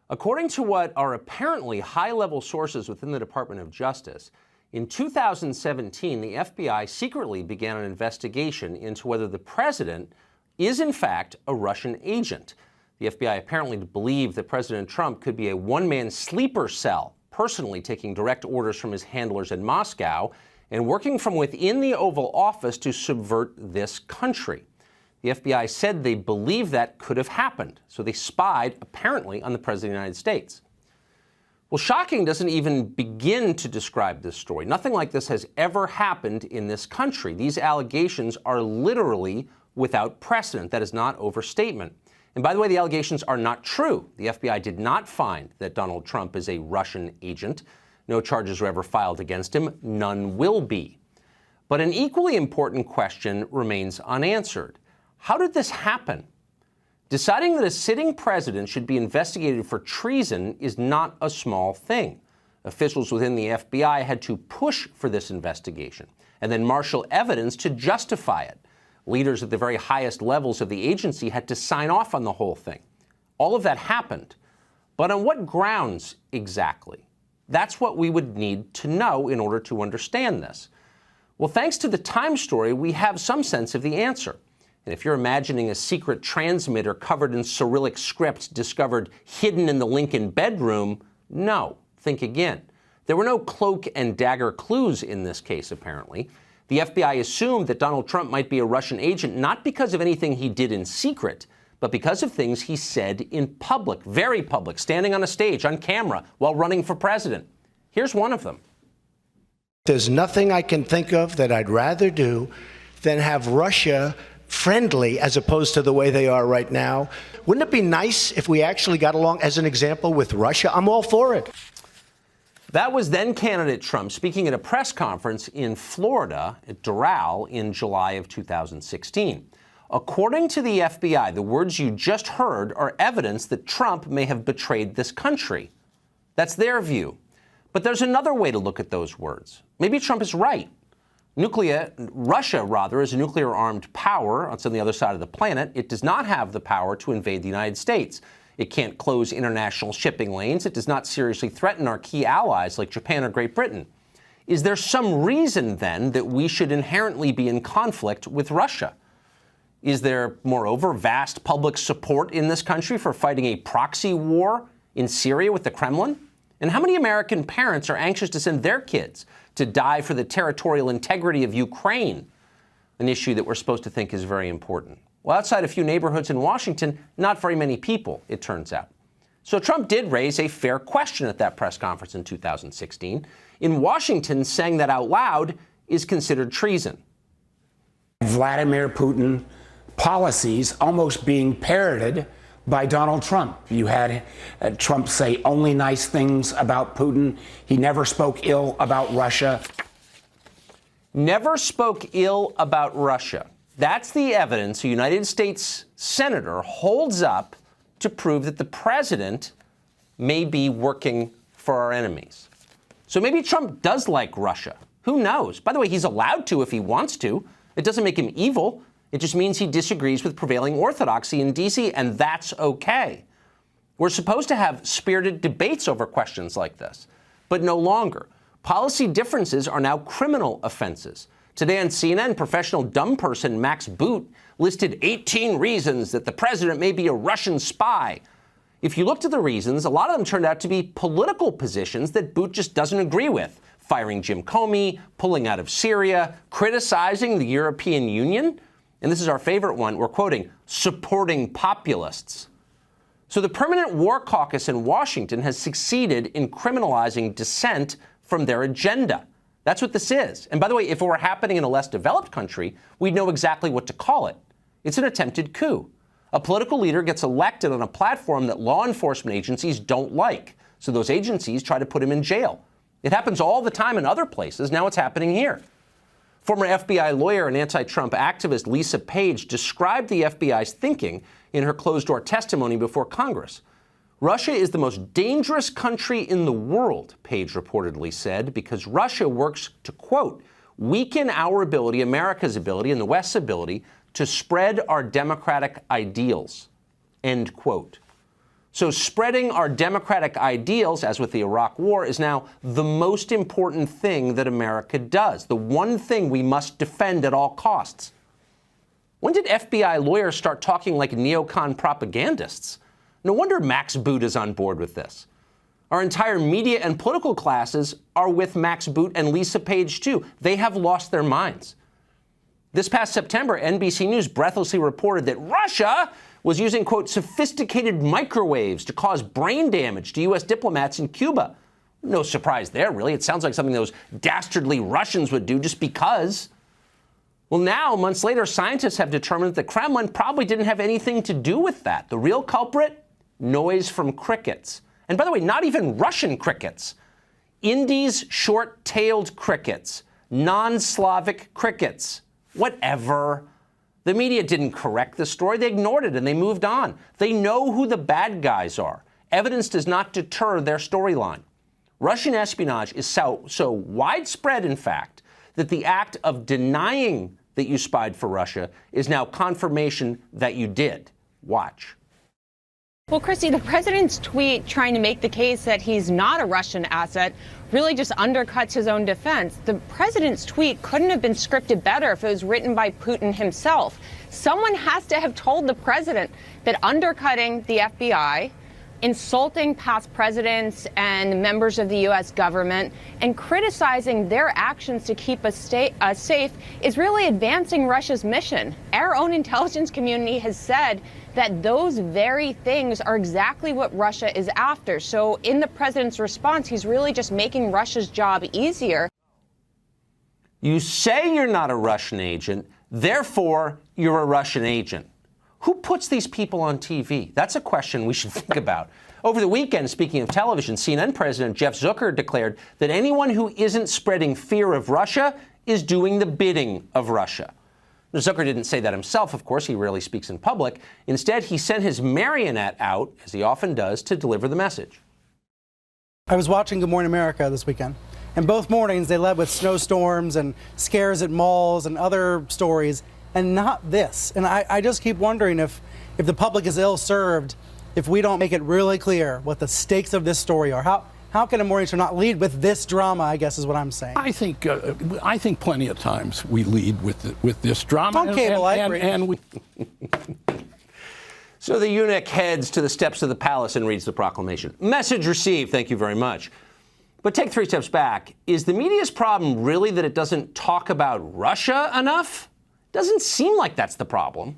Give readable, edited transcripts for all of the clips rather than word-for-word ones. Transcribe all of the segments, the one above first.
According to what are apparently high-level sources within the Department of Justice, in 2017, the FBI secretly began an investigation into whether the president is, in fact, a Russian agent. The FBI apparently believed that President Trump could be a one-man sleeper cell, personally taking direct orders from his handlers in Moscow and working from within the Oval Office to subvert this country. The FBI said they believed that could have happened, so they spied, apparently, on the President of the United States. Well, shocking doesn't even begin to describe this story. Nothing like this has ever happened in this country. These allegations are literally without precedent. That is not overstatement. And by the way, the allegations are not true. The FBI did not find that Donald Trump is a Russian agent. No charges were ever filed against him. None will be. But an equally important question remains unanswered. How did this happen? Deciding that a sitting president should be investigated for treason is not a small thing. Officials within the FBI had to push for this investigation and then marshal evidence to justify it. Leaders at the very highest levels of the agency had to sign off on the whole thing. All of that happened. But on what grounds exactly? That's what we would need to know in order to understand this. Well, thanks to the Times story, we have some sense of the answer. And if you're imagining a secret transmitter covered in Cyrillic script discovered hidden in the Lincoln bedroom, no, think again. There were no cloak and dagger clues in this case, apparently. The FBI assumed that Donald Trump might be a Russian agent not because of anything he did in secret, but because of things he said in public, very public, standing on a stage, on camera, while running for president. Here's one of them. There's nothing I can think of that I'd rather do than have Russia friendly as opposed to the way they are right now. Wouldn't it be nice if we actually got along, as an example, with Russia? I'm all for it. That was then candidate Trump speaking at a press conference in Florida at Doral in July of 2016. According to the FBI, the words you just heard are evidence that Trump may have betrayed this country. That's their view. But there's another way to look at those words. Maybe Trump is right. Russia is a nuclear-armed power. It's on the other side of the planet. It does not have the power to invade the United States. It can't close international shipping lanes. It does not seriously threaten our key allies like Japan or Great Britain. Is there some reason, then, that we should inherently be in conflict with Russia? Is there, moreover, vast public support in this country for fighting a proxy war in Syria with the Kremlin? And how many American parents are anxious to send their kids to die for the territorial integrity of Ukraine, an issue that we're supposed to think is very important? Well, outside a few neighborhoods in Washington, not very many people, it turns out. So Trump did raise a fair question at that press conference in 2016. In Washington, saying that out loud is considered treason. Vladimir Putin policies almost being parroted by Donald Trump. You had Trump say only nice things about Putin. He never spoke ill about Russia. Never spoke ill about Russia. That's the evidence a United States senator holds up to prove that the president may be working for our enemies. So maybe Trump does like Russia. Who knows? By the way, he's allowed to if he wants to. It doesn't make him evil. It just means he disagrees with prevailing orthodoxy in D.C., and that's okay. We're supposed to have spirited debates over questions like this, but no longer. Policy differences are now criminal offenses. Today on CNN, professional dumb person Max Boot listed 18 reasons that the president may be a Russian spy. If you looked at the reasons, a lot of them turned out to be political positions that Boot just doesn't agree with. Firing Jim Comey, pulling out of Syria, criticizing the European Union. And this is our favorite one. We're quoting, supporting populists. So the Permanent War Caucus in Washington has succeeded in criminalizing dissent from their agenda. That's what this is. And by the way, if it were happening in a less developed country, we'd know exactly what to call it. It's an attempted coup. A political leader gets elected on a platform that law enforcement agencies don't like. So those agencies try to put him in jail. It happens all the time in other places. Now it's happening here. Former FBI lawyer and anti-Trump activist Lisa Page described the FBI's thinking in her closed-door testimony before Congress. Russia is the most dangerous country in the world, Page reportedly said, because Russia works to, quote, weaken our ability, America's ability, and the West's ability to spread our democratic ideals, end quote. So spreading our democratic ideals, as with the Iraq War, is now the most important thing that America does, the one thing we must defend at all costs. When did FBI lawyers start talking like neocon propagandists? No wonder Max Boot is on board with this. Our entire media and political classes are with Max Boot and Lisa Page, too. They have lost their minds. This past September, NBC News breathlessly reported that Russia was using, quote, sophisticated microwaves to cause brain damage to U.S. diplomats in Cuba. No surprise there, really. It sounds like something those dastardly Russians would do just because. Well, now, months later, scientists have determined that the Kremlin probably didn't have anything to do with that. The real culprit? Noise from crickets. And by the way, not even Russian crickets. Indies short-tailed crickets. Non-Slavic crickets. Whatever. The media didn't correct the story. They ignored it and they moved on. They know who the bad guys are. Evidence does not deter their storyline. Russian espionage is so widespread, in fact, that the act of denying that you spied for Russia is now confirmation that you did. Watch. Well, Christy, the president's tweet trying to make the case that he's not a Russian asset really just undercuts his own defense. The president's tweet couldn't have been scripted better if it was written by Putin himself. Someone has to have told the president that undercutting the FBI, insulting past presidents and members of the U.S. government, and criticizing their actions to keep us safe is really advancing Russia's mission. Our own intelligence community has said that those very things are exactly what Russia is after. So in the president's response, he's really just making Russia's job easier. You say you're not a Russian agent, therefore you're a Russian agent. Who puts these people on TV? That's a question we should think about. Over the weekend, speaking of television, CNN President Jeff Zucker declared that anyone who isn't spreading fear of Russia is doing the bidding of Russia. Now, Zucker didn't say that himself, of course. He rarely speaks in public. Instead, he sent his marionette out, as he often does, to deliver the message. I was watching Good Morning America this weekend, and both mornings they led with snowstorms and scares at malls and other stories, and not this. And I just keep wondering if the public is ill-served if we don't make it really clear what the stakes of this story are. How can a morning show not lead with this drama, I guess is what I'm saying. I think plenty of times we lead with this drama. On cable, I agree. And we... So the eunuch heads to the steps of the palace and reads the proclamation. Message received, thank you very much. But take 3 steps back. Is the media's problem really that it doesn't talk about Russia enough? Doesn't seem like that's the problem.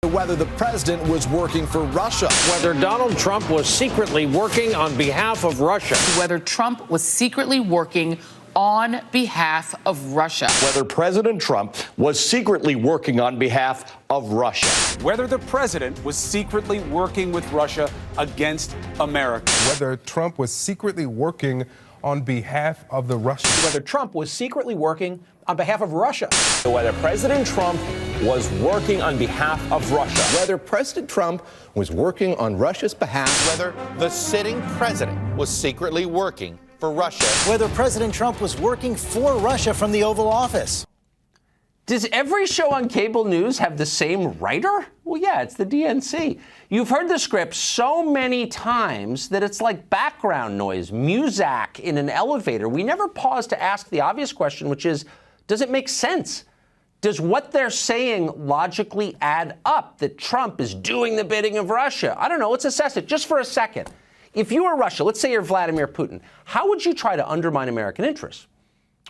Whether the president was working for Russia. Whether Donald Trump was secretly working on behalf of Russia. Whether Trump was secretly working on behalf of Russia. Whether President Trump was secretly working on behalf of Russia. Whether the president was secretly working with Russia against America. Whether Trump was secretly working on behalf of the Russians. Whether Trump was secretly working on behalf of Russia. Whether President Trump was working on behalf of Russia. Whether President Trump was working on Russia's behalf. Whether the sitting president was secretly working for Russia. Whether President Trump was working for Russia from the Oval Office. Does every show on cable news have the same writer? Well, yeah, it's the DNC. You've heard the script so many times that it's like background noise, muzak in an elevator. We never pause to ask the obvious question, which is, does it make sense? Does what they're saying logically add up, that Trump is doing the bidding of Russia? I don't know. Let's assess it just for a second. If you were Russia, let's say you're Vladimir Putin, how would you try to undermine American interests?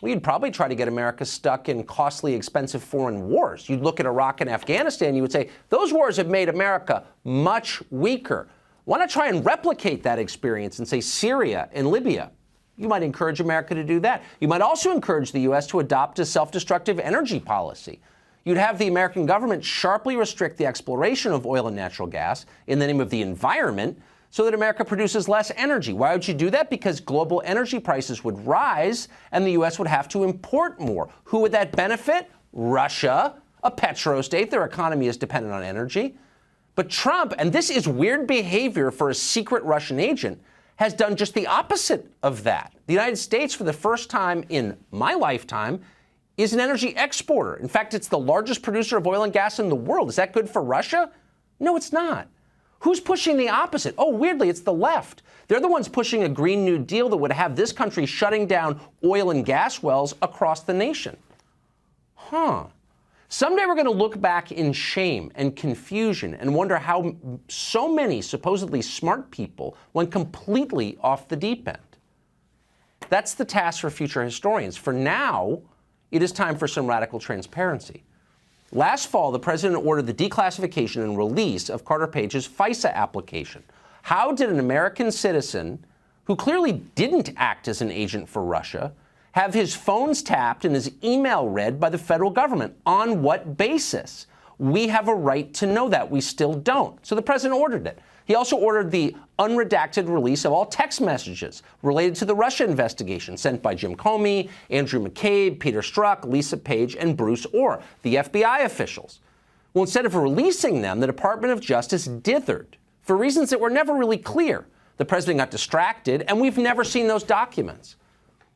Well, you'd probably try to get America stuck in costly, expensive foreign wars. You'd look at Iraq and Afghanistan, you would say, those wars have made America much weaker. Why not try and replicate that experience in, say, Syria and Libya? You might encourage America to do that. You might also encourage the U.S. to adopt a self-destructive energy policy. You'd have the American government sharply restrict the exploration of oil and natural gas in the name of the environment so that America produces less energy. Why would you do that? Because global energy prices would rise and the U.S. would have to import more. Who would that benefit? Russia, a petrostate. Their economy is dependent on energy. But Trump, and this is weird behavior for a secret Russian agent, has done just the opposite of that. The United States, for the first time in my lifetime, is an energy exporter. In fact, it's the largest producer of oil and gas in the world. Is that good for Russia? No, it's not. Who's pushing the opposite? Oh, weirdly, it's the left. They're the ones pushing a Green New Deal that would have this country shutting down oil and gas wells across the nation. Someday we're going to look back in shame and confusion and wonder how so many supposedly smart people went completely off the deep end. That's the task for future historians. For now, it is time for some radical transparency. Last fall, the president ordered the declassification and release of Carter Page's FISA application. How did an American citizen, who clearly didn't act as an agent for Russia, have his phones tapped and his email read by the federal government? On what basis? We have a right to know that. We still don't. So the president ordered it. He also ordered the unredacted release of all text messages related to the Russia investigation sent by Jim Comey, Andrew McCabe, Peter Strzok, Lisa Page, and Bruce Orr, the FBI officials. Well, instead of releasing them, the Department of Justice dithered for reasons that were never really clear. The president got distracted, and we've never seen those documents.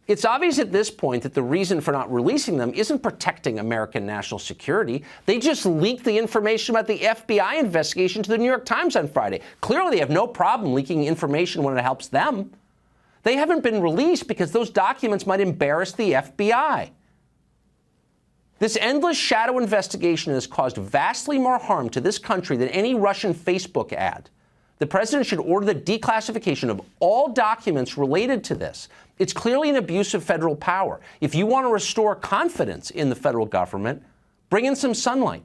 It's obvious at this point that the reason for not releasing them isn't protecting American national security. They just leaked the information about the FBI investigation to the New York Times on Friday. Clearly, they have no problem leaking information when it helps them. They haven't been released because those documents might embarrass the FBI. This endless shadow investigation has caused vastly more harm to this country than any Russian Facebook ad. The president should order the declassification of all documents related to this. It's clearly an abuse of federal power. If you want to restore confidence in the federal government, bring in some sunlight.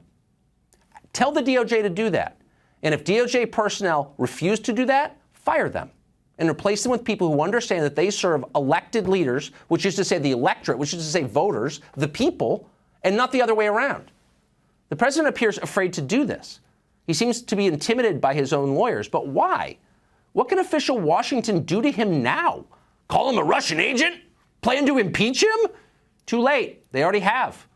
Tell the DOJ to do that. And if DOJ personnel refuse to do that, fire them and replace them with people who understand that they serve elected leaders, which is to say the electorate, which is to say voters, the people, and not the other way around. The president appears afraid to do this. He seems to be intimidated by his own lawyers. But why? What can official Washington do to him now? Call him a Russian agent? Plan to impeach him? Too late. They already have.